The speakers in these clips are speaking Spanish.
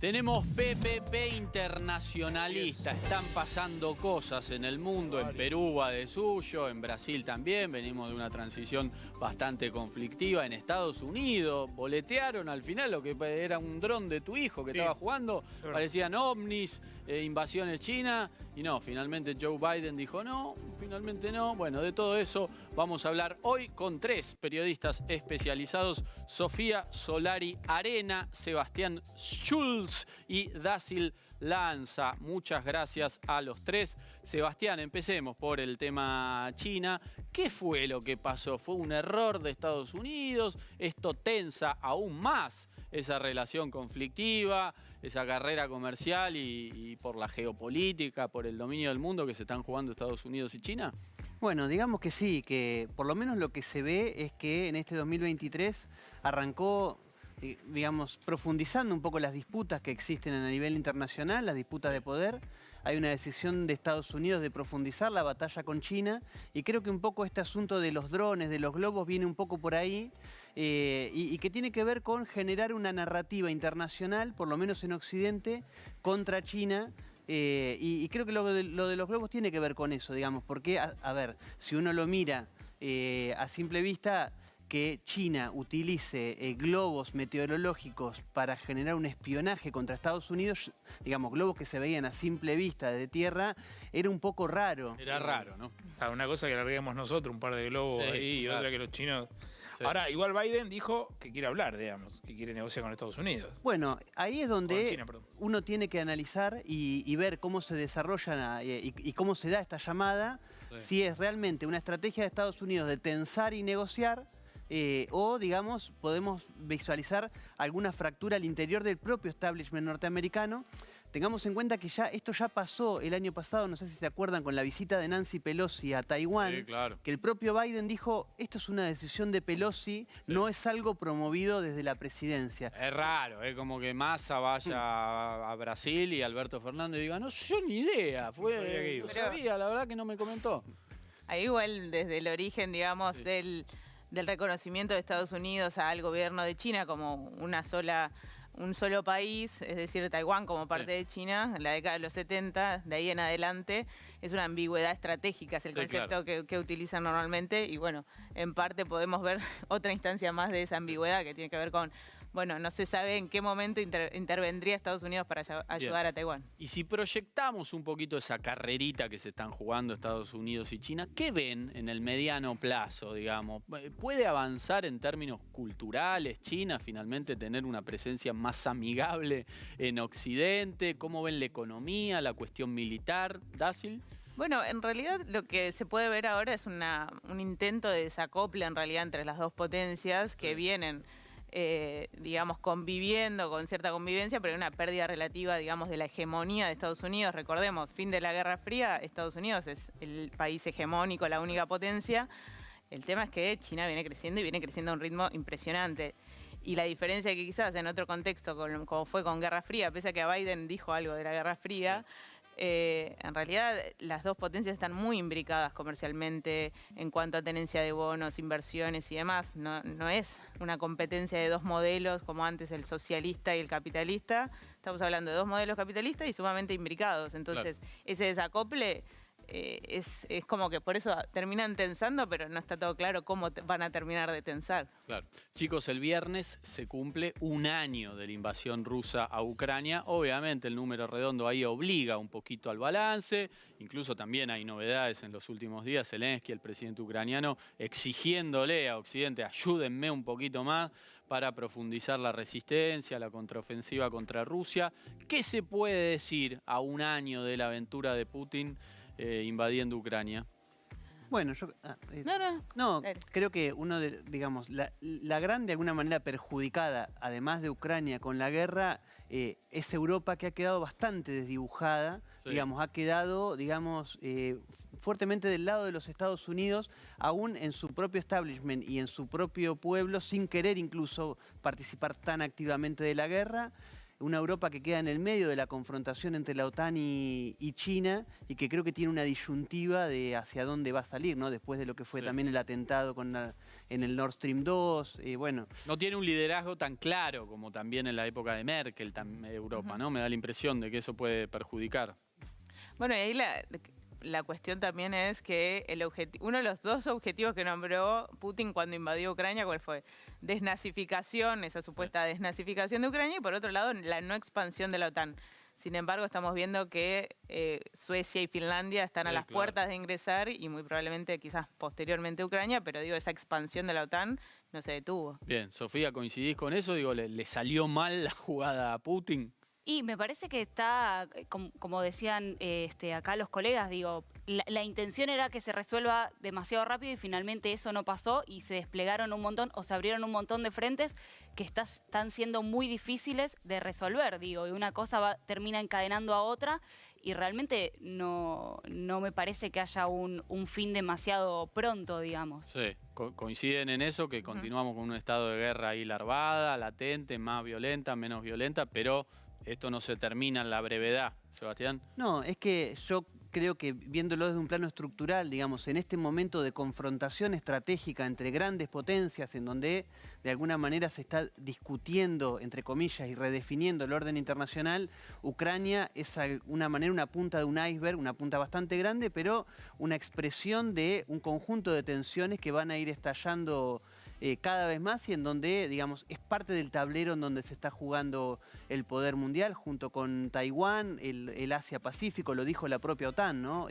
Tenemos PPP internacionalista, están pasando cosas en el mundo, en Perú va de suyo, en Brasil también, venimos de una transición bastante conflictiva, en Estados Unidos boletearon al final lo que era un dron de tu hijo que estaba jugando, parecían ovnis, invasiones chinas, y no, finalmente Joe Biden dijo no, finalmente no. Bueno, de todo eso vamos a hablar hoy con tres periodistas especializados, Sofía Solari Arena, Sebastián Schulz y Dácil Lanza. Muchas gracias a los tres. Sebastián, empecemos por el tema China. ¿Qué fue lo que pasó? ¿Fue un error de Estados Unidos? ¿Esto tensa aún más esa relación conflictiva, esa carrera comercial y por la geopolítica, por el dominio del mundo que se están jugando Estados Unidos y China? Bueno, digamos que sí, que por lo menos lo que se ve es que en este 2023 arrancó, digamos, profundizando un poco las disputas que existen a nivel internacional, las disputas de poder. Hay una decisión de Estados Unidos de profundizar la batalla con China y creo que un poco este asunto de los drones, de los globos, viene un poco por ahí y que tiene que ver con generar una narrativa internacional, por lo menos en Occidente, contra China. Y creo que lo de los globos tiene que ver con eso, digamos, porque, a ver, si uno lo mira a simple vista, que China utilice globos meteorológicos para generar un espionaje contra Estados Unidos, digamos, globos que se veían a simple vista de tierra, era un poco raro. Era raro, ¿no? Una cosa que larguemos nosotros, un par de globos ahí, y otra que los chinos... Sí. Ahora, igual Biden dijo que quiere hablar, digamos, que quiere negociar con Estados Unidos. Bueno, ahí es donde China, uno tiene que analizar y ver cómo se desarrolla y cómo se da esta llamada, si es realmente una estrategia de Estados Unidos de tensar y negociar, o, digamos, podemos visualizar alguna fractura al interior del propio establishment norteamericano. Tengamos en cuenta que esto ya pasó el año pasado, no sé si se acuerdan, con la visita de Nancy Pelosi a Taiwán, que el propio Biden dijo, esto es una decisión de Pelosi, no es algo promovido desde la presidencia. Es raro, es como que Massa vaya a Brasil y Alberto Fernández diga, no, yo ni idea, no sabía, la verdad que no me comentó. Ahí igual desde el origen, digamos, del reconocimiento de Estados Unidos al gobierno de China como un solo país, es decir, Taiwán como parte de China, en la década de los 70, de ahí en adelante, es una ambigüedad estratégica, es el concepto que utilizan normalmente, y bueno, en parte podemos ver otra instancia más de esa ambigüedad que tiene que ver con, bueno, no se sabe en qué momento intervendría Estados Unidos para ayudar a Taiwán. Y si proyectamos un poquito esa carrerita que se están jugando Estados Unidos y China, ¿qué ven en el mediano plazo, digamos? ¿Puede avanzar en términos culturales China, finalmente tener una presencia más amigable en Occidente? ¿Cómo ven la economía, la cuestión militar? ¿Dácil? Bueno, en realidad lo que se puede ver ahora es un intento de desacople en realidad entre las dos potencias que vienen, digamos, conviviendo con cierta convivencia, pero hay una pérdida relativa, digamos, de la hegemonía de Estados Unidos. Recordemos, fin de la Guerra Fría, Estados Unidos es el país hegemónico, la única potencia. El tema es que China viene creciendo y viene creciendo a un ritmo impresionante. Y la diferencia que quizás en otro contexto, como fue con Guerra Fría, pese a que Biden dijo algo de la Guerra Fría, en realidad las dos potencias están muy imbricadas comercialmente en cuanto a tenencia de bonos, inversiones y demás. No es una competencia de dos modelos como antes el socialista y el capitalista. Estamos hablando de dos modelos capitalistas y sumamente imbricados. Entonces, ese desacople es como que por eso terminan tensando, pero no está todo claro cómo van a terminar de tensar. Claro. Chicos, el viernes se cumple un año de la invasión rusa a Ucrania. Obviamente el número redondo ahí obliga un poquito al balance. Incluso también hay novedades en los últimos días. Zelensky, el presidente ucraniano, exigiéndole a Occidente, ayúdenme un poquito más para profundizar la resistencia, la contraofensiva contra Rusia. ¿Qué se puede decir a un año de la aventura de Putin invadiendo Ucrania? Bueno, yo creo que digamos, la gran, de alguna manera perjudicada, además de Ucrania con la guerra, es Europa, que ha quedado bastante desdibujada, digamos, ha quedado, digamos, fuertemente del lado de los Estados Unidos, aún en su propio establishment y en su propio pueblo, sin querer incluso participar tan activamente de la guerra. una Europa que queda en el medio de la confrontación entre la OTAN y China, y que creo que tiene una disyuntiva de hacia dónde va a salir, ¿no? Después de lo que fue también el atentado en el Nord Stream 2, bueno. No tiene un liderazgo tan claro como también en la época de Merkel, Europa, ¿no? Me da la impresión de que eso puede perjudicar. Bueno, y ahí la cuestión también es que uno de los dos objetivos que nombró Putin cuando invadió Ucrania, ¿cuál fue? Desnazificación, esa supuesta desnazificación de Ucrania, y por otro lado, la no expansión de la OTAN. Sin embargo, estamos viendo que Suecia y Finlandia están a las puertas de ingresar y muy probablemente quizás posteriormente Ucrania, pero digo, esa expansión de la OTAN no se detuvo. Bien, Sofía, ¿coincidís con eso? Digo, ¿le salió mal la jugada a Putin? Y me parece que está, como decían acá los colegas, digo, la intención era que se resuelva demasiado rápido y finalmente eso no pasó y se desplegaron un montón o se abrieron un montón de frentes que están siendo muy difíciles de resolver, digo, y una cosa termina encadenando a otra y realmente no me parece que haya un fin demasiado pronto, digamos. Sí, coinciden en eso, que continuamos con un estado de guerra ahí larvada, latente, más violenta, menos violenta, pero esto no se termina en la brevedad, Sebastián. No, es que yo creo que viéndolo desde un plano estructural, digamos, en este momento de confrontación estratégica entre grandes potencias, en donde de alguna manera se está discutiendo, entre comillas, y redefiniendo el orden internacional, Ucrania es de alguna manera una punta de un iceberg, una punta bastante grande, pero una expresión de un conjunto de tensiones que van a ir estallando cada vez más y en donde, digamos, es parte del tablero en donde se está jugando el poder mundial junto con Taiwán, el Asia-Pacífico, lo dijo la propia OTAN, ¿no?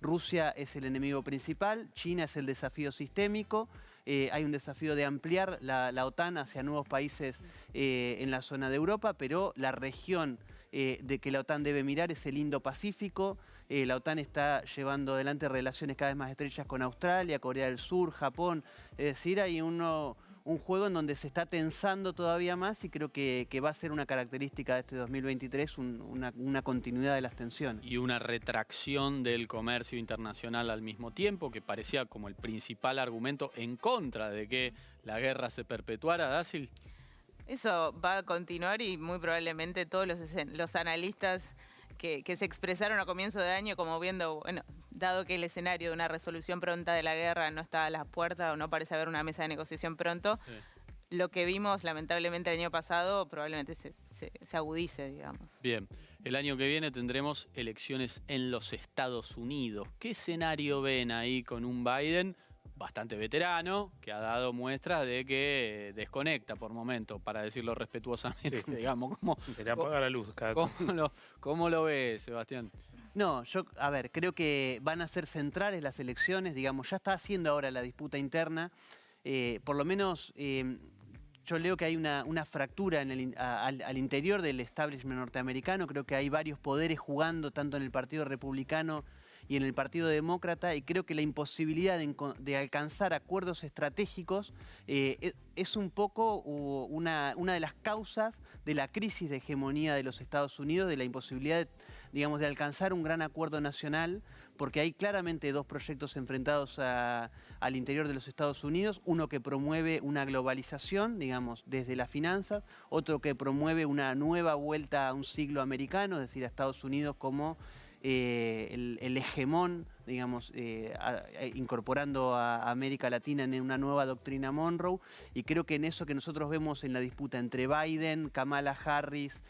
Rusia es el enemigo principal, China es el desafío sistémico, hay un desafío de ampliar la OTAN hacia nuevos países en la zona de Europa, pero la región de que la OTAN debe mirar es el Indo-Pacífico. La OTAN está llevando adelante relaciones cada vez más estrechas con Australia, Corea del Sur, Japón. Es decir, hay un juego en donde se está tensando todavía más y creo que va a ser una característica de este 2023, una continuidad de las tensiones. Y una retracción del comercio internacional al mismo tiempo, que parecía como el principal argumento en contra de que la guerra se perpetuara, Dácil. Eso va a continuar y muy probablemente todos los analistas que se expresaron a comienzo de año como viendo, bueno, dado que el escenario de una resolución pronta de la guerra no está a las puertas o no parece haber una mesa de negociación pronto, lo que vimos lamentablemente el año pasado probablemente se agudice, digamos. Bien, el año que viene tendremos elecciones en los Estados Unidos. ¿Qué escenario ven ahí con un Biden bastante veterano, que ha dado muestras de que desconecta por momento, para decirlo respetuosamente, digamos? Se le apaga la luz cada ¿Cómo lo ves, Sebastián? No, a ver, creo que van a ser centrales las elecciones, digamos, ya está haciendo ahora la disputa interna, por lo menos yo leo que hay una fractura al interior del establishment norteamericano, creo que hay varios poderes jugando tanto en el Partido Republicano y en el Partido Demócrata, y creo que la imposibilidad de alcanzar acuerdos estratégicos es un poco una de las causas de la crisis de hegemonía de los Estados Unidos, de la imposibilidad, digamos, de alcanzar un gran acuerdo nacional, porque hay claramente dos proyectos enfrentados al interior de los Estados Unidos, uno que promueve una globalización, digamos, desde las finanzas, otro que promueve una nueva vuelta a un siglo americano, es decir, a Estados Unidos como el hegemón, digamos, incorporando a América Latina en una nueva doctrina Monroe, y creo que en eso que nosotros vemos en la disputa entre Biden, Kamala Harris,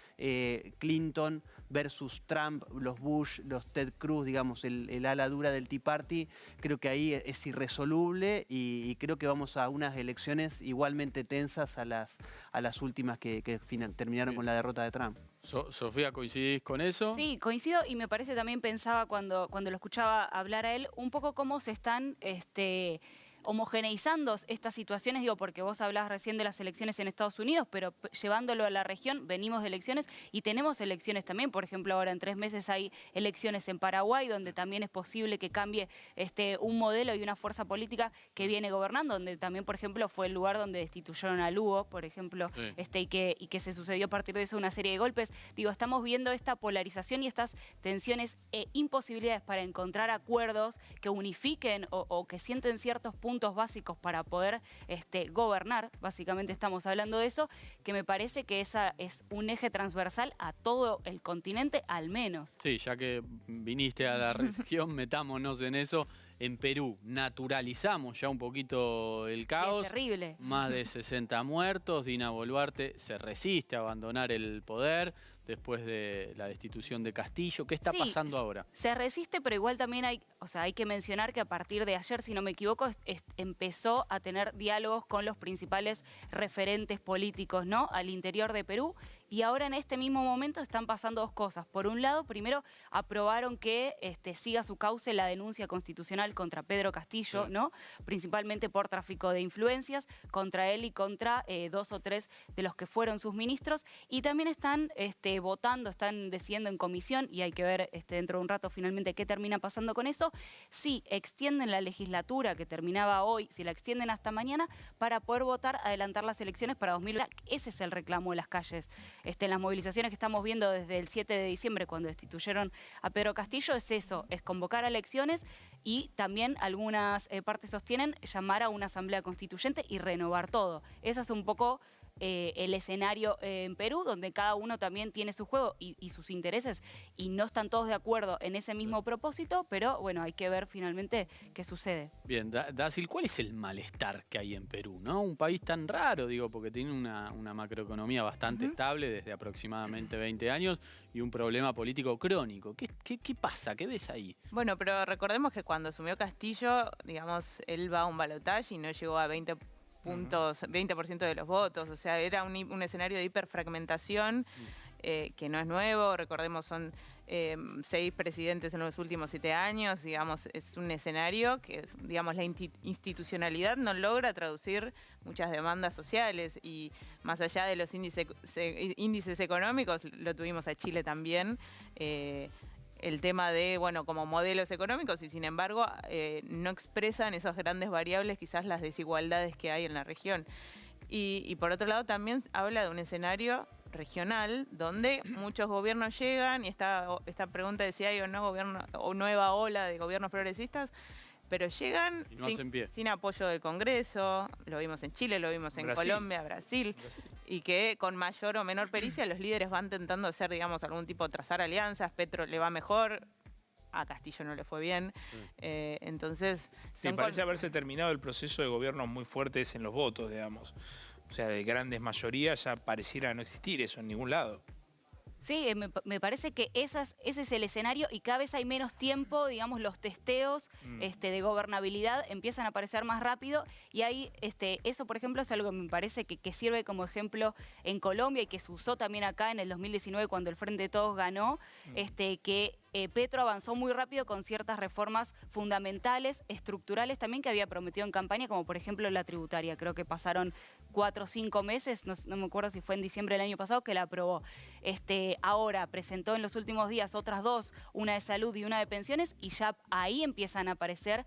Clinton versus Trump, los Bush, los Ted Cruz, digamos, el ala dura del Tea Party, creo que ahí es irresoluble y creo que vamos a unas elecciones igualmente tensas a las últimas que terminaron con la derrota de Trump. Sofía, ¿coincidís con eso? Sí, coincido y me parece también pensaba cuando lo escuchaba hablar a él, un poco cómo se están homogeneizando estas situaciones, digo, porque vos hablás recién de las elecciones en Estados Unidos, pero llevándolo a la región, venimos de elecciones y tenemos elecciones también, por ejemplo, ahora en 3 meses hay elecciones en Paraguay, donde también es posible que cambie un modelo y una fuerza política que viene gobernando, donde también, por ejemplo, fue el lugar donde destituyeron a Lugo, por ejemplo, y que se sucedió a partir de eso una serie de golpes. Digo, estamos viendo esta polarización y estas tensiones e imposibilidades para encontrar acuerdos que unifiquen o que sienten ciertos puntos puntos básicos para poder gobernar, básicamente estamos hablando de eso, que me parece que esa es un eje transversal a todo el continente al menos. Sí, ya que viniste a la región, metámonos en eso. En Perú naturalizamos ya un poquito el caos. Es terrible. Más de 60 muertos. Dina Boluarte se resiste a abandonar el poder después de la destitución de Castillo. ¿Qué está pasando ahora? Se resiste, pero igual también hay que mencionar que a partir de ayer, si no me equivoco, empezó a tener diálogos con los principales referentes políticos, ¿no?, al interior de Perú. Y ahora en este mismo momento están pasando dos cosas. Por un lado, primero aprobaron que siga su cauce la denuncia constitucional contra Pedro Castillo, sí, ¿no?, principalmente por tráfico de influencias, contra él y contra 2 o 3 de los que fueron sus ministros. Y también están votando, están decidiendo en comisión, y hay que ver dentro de un rato finalmente qué termina pasando con eso, si extienden la legislatura que terminaba hoy, si la extienden hasta mañana, para poder votar, adelantar las elecciones para 2020. Ese es el reclamo de las calles. En las movilizaciones que estamos viendo desde el 7 de diciembre, cuando destituyeron a Pedro Castillo, es eso, es convocar a elecciones, y también algunas partes sostienen llamar a una asamblea constituyente y renovar todo. Ese es un poco el escenario en Perú, donde cada uno también tiene su juego y sus intereses, y no están todos de acuerdo en ese mismo propósito, pero bueno, hay que ver finalmente qué sucede. Bien, Dacil, ¿cuál es el malestar que hay en Perú, ¿no? Un país tan raro, digo, porque tiene una macroeconomía bastante estable desde aproximadamente 20 años y un problema político crónico. ¿Qué pasa? ¿Qué ves ahí? Bueno, pero recordemos que cuando asumió Castillo, digamos, él va a un balotaje y no llegó a 20% de los votos, o sea, era un escenario de hiperfragmentación que no es nuevo. Recordemos, son 6 presidentes en los últimos 7 años, digamos, es un escenario que, digamos, la institucionalidad no logra traducir muchas demandas sociales, y más allá de los índices económicos, lo tuvimos a Chile también, el tema de, bueno, como modelos económicos, y sin embargo no expresan esas grandes variables, quizás las desigualdades que hay en la región. Y por otro lado también habla de un escenario regional donde muchos gobiernos llegan, y esta pregunta de si hay o no gobierno o nueva ola de gobiernos progresistas, pero llegan sin apoyo del Congreso. Lo vimos en Chile, lo vimos en Colombia, Brasil, y que con mayor o menor pericia los líderes van intentando hacer, digamos, algún tipo de trazar alianzas. Petro le va mejor, a Castillo no le fue bien. Entonces... Sí, parece haberse terminado el proceso de gobiernos muy fuertes en los votos, digamos. O sea, de grandes mayorías ya pareciera no existir eso en ningún lado. Sí, me parece que ese es el escenario, y cada vez hay menos tiempo, digamos, los testeos de gobernabilidad empiezan a aparecer más rápido, y ahí eso, por ejemplo, es algo que me parece que sirve como ejemplo en Colombia, y que se usó también acá en el 2019 cuando el Frente de Todos ganó, que Petro avanzó muy rápido con ciertas reformas fundamentales, estructurales también, que había prometido en campaña, como por ejemplo la tributaria. Creo que pasaron 4 o 5 meses, no me acuerdo si fue en diciembre del año pasado, que la aprobó. Ahora presentó en los últimos días otras 2, una de salud y una de pensiones, y ya ahí empiezan a aparecer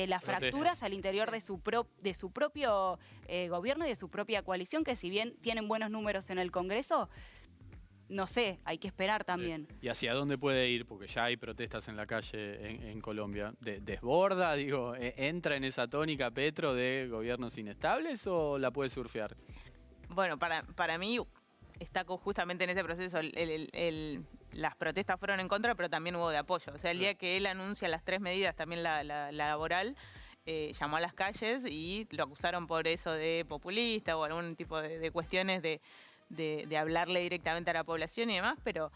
las fracturas al interior de su propio gobierno y de su propia coalición, que si bien tienen buenos números en el Congreso, no sé, hay que esperar también. ¿Y hacia dónde puede ir? Porque ya hay protestas en la calle en Colombia. ¿Desborda, digo, entra en esa tónica Petro de gobiernos inestables, o la puede surfear? Bueno, para mí está justamente en ese proceso. Las protestas fueron en contra, pero también hubo de apoyo. O sea, el día que él anuncia las 3 medidas, también la laboral, llamó a las calles y lo acusaron por eso de populista o algún tipo de cuestiones de hablarle directamente a la población y demás, pero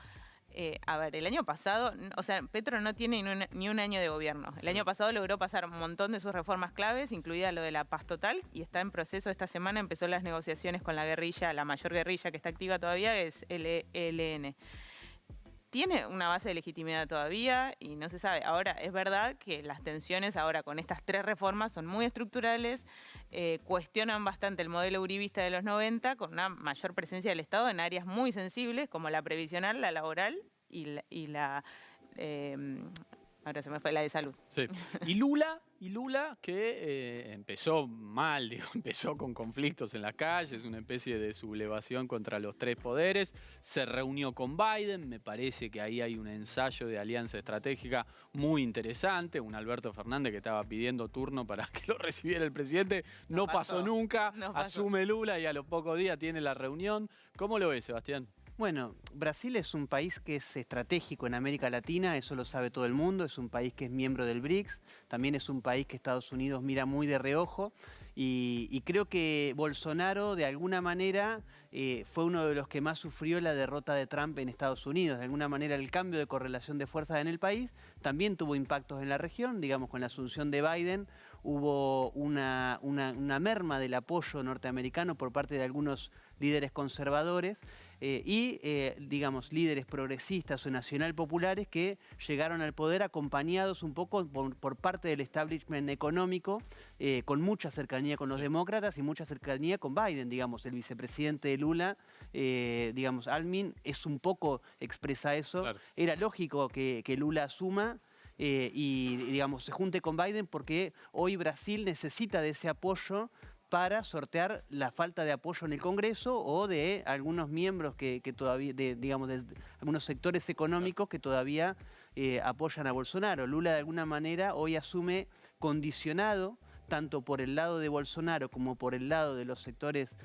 a ver, el año pasado, o sea, Petro no tiene ni un año de gobierno. El año pasado logró pasar un montón de sus reformas claves, incluida lo de la paz total, y está en proceso. Esta semana empezó las negociaciones con la guerrilla, la mayor guerrilla que está activa todavía, es el ELN. Tiene una base de legitimidad todavía y no se sabe. Ahora, es verdad que las tensiones ahora con estas 3 reformas son muy estructurales, cuestionan bastante el modelo uribista de los 90, con una mayor presencia del Estado en áreas muy sensibles como la previsional, la laboral y ahora se me fue la de salud. Sí. Y Lula que empezó mal, digo, empezó con conflictos en las calles, una especie de sublevación contra los tres poderes, se reunió con Biden, me parece que ahí hay un ensayo de alianza estratégica muy interesante, un Alberto Fernández que estaba pidiendo turno para que lo recibiera el presidente, no pasó nunca, no pasó. asume Lula y a los pocos días tiene la reunión. ¿Cómo lo ves, Sebastián? Bueno, Brasil es un país que es estratégico en América Latina, eso lo sabe todo el mundo, es un país que es miembro del BRICS, también es un país que Estados Unidos mira muy de reojo y creo que Bolsonaro de alguna manera fue uno de los que más sufrió la derrota de Trump en Estados Unidos. De alguna manera el cambio de correlación de fuerzas en el país también tuvo impactos en la región, digamos con la asunción de Biden hubo una merma del apoyo norteamericano por parte de algunos líderes conservadores digamos, líderes progresistas o nacional populares que llegaron al poder acompañados un poco por parte del establishment económico, con mucha cercanía con los demócratas y mucha cercanía con Biden, digamos, el vicepresidente de Lula, digamos, Almin, es un poco expresa eso. Claro. Era lógico que Lula asuma y, digamos, se junte con Biden porque hoy Brasil necesita de ese apoyo para sortear la falta de apoyo en el Congreso o de algunos miembros que todavía, digamos, de algunos sectores económicos que todavía apoyan a Bolsonaro. Lula de alguna manera hoy asume condicionado, tanto por el lado de Bolsonaro como por el lado de los sectores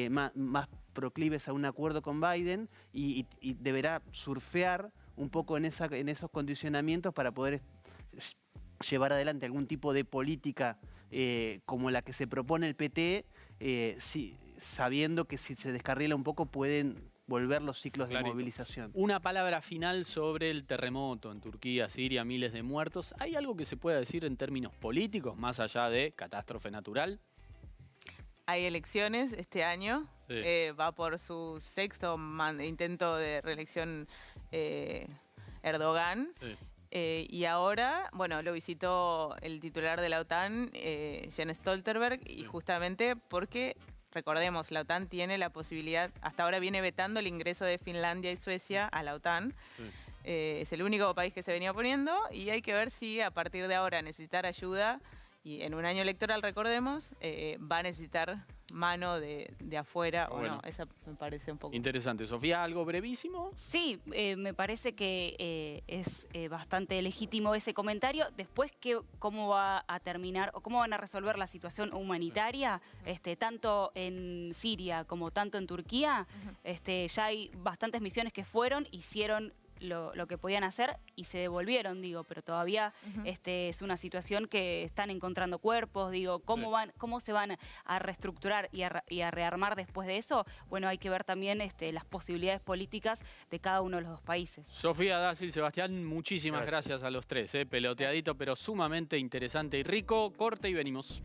más proclives a un acuerdo con Biden y deberá surfear un poco en esos condicionamientos para poder llevar adelante algún tipo de política como la que se propone el PT, sabiendo que si se descarrila un poco pueden volver los ciclos de movilización. Una palabra final sobre el terremoto en Turquía, Siria, miles de muertos. ¿Hay algo que se pueda decir en términos políticos, más allá de catástrofe natural? Hay elecciones este año, Sí. Va por su sexto intento de reelección Erdogan. Sí. Y ahora, bueno, lo visitó el titular de la OTAN, Jens Stoltenberg, y justamente porque, recordemos, la OTAN tiene la posibilidad, hasta ahora viene vetando el ingreso de Finlandia y Suecia a la OTAN. Sí. Es el único país que se venía oponiendo y hay que ver si a partir de ahora necesitar ayuda, y en un año electoral, recordemos, va a necesitar mano de afuera o no. Esa me parece un poco... Interesante. Sofía, ¿algo brevísimo? Sí, me parece que es bastante legítimo ese comentario. Después, ¿cómo va a terminar o cómo van a resolver la situación humanitaria, tanto en Siria como tanto en Turquía? Ya hay bastantes misiones que fueron, hicieron lo que podían hacer y se devolvieron, digo, pero todavía es una situación que están encontrando cuerpos, digo, ¿cómo se van a reestructurar y a rearmar después de eso? Bueno, hay que ver también las posibilidades políticas de cada uno de los dos países. Sofía, Dácil, Sebastián, muchísimas gracias a los tres. Peloteadito, pero sumamente interesante y rico. Corte y venimos.